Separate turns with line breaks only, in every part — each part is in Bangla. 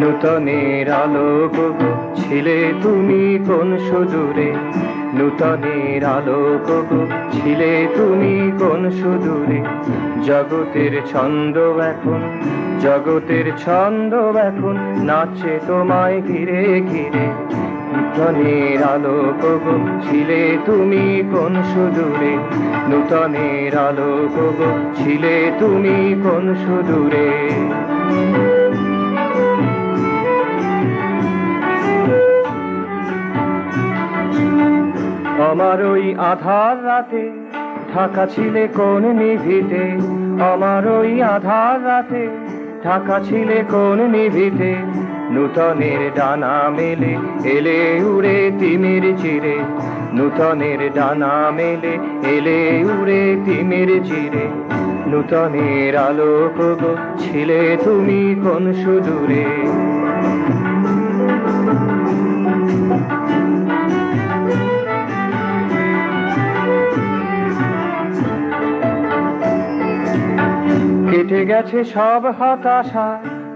নূতনের আলোক গো ছিলে তুমি কোন সুদূরে, নূতনের আলোক গো ছিলে তুমি কোন সুদূরে। জগতের ছন্দ এখন, জগতের ছন্দ এখন নাচে তোমায় ঘিরে ঘিরে। নূতনের আলোক গো ছিলে তুমি কোন সুদূরে, নূতনের আলোক গো ছিলে তুমি কোন সুদূরে। আমার ওই আধার রাতে ঢাকা ছিলে কোন নিভিতে, আমার ওই আধার রাতে ঢাকা ছিলে কোন নিভিতে। নূতনের ডানা মেলে এলে উড়ে তিমির চিরে, নূতনের ডানা মেলে এলে উড়ে তিমির চিরে। নূতনের আলোক গো ছিলে তুমি কোন সুদূরে। কেটে গেছে সব হতাশা,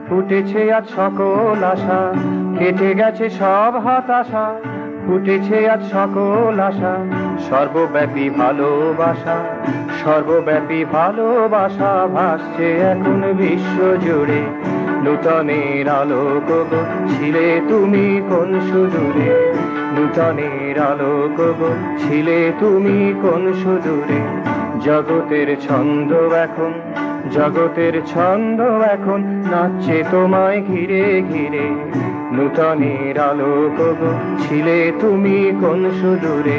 ফুটেছে আজ সকল আশা। কেটে গেছে সব হতাশা, ফুটেছে আজ সকল আশা। সর্বব্যাপী ভালোবাসা, সর্বব্যাপী ভালোবাসা ভাসছে এখন বিশ্ব জুড়ে। নূতনের আলোক গো ছিলে তুমি কোন সুদূরে, নূতনের আলোক গো ছিলে তুমি কোন সুদূরে। জগতের ছন্দ এখন, জগতের ছন্দ এখন নাচছে তোমায় ঘিরে ঘিরে। নূতনের আলোক গো ছিলে তুমি কোন সুদূরে,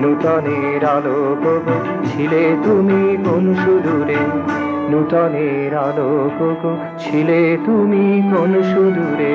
নূতনের আলোক গো ছিলে তুমি কোন সুদূরে। নূতনের আলোক গো ছিলে তুমি কোন সুদূরে।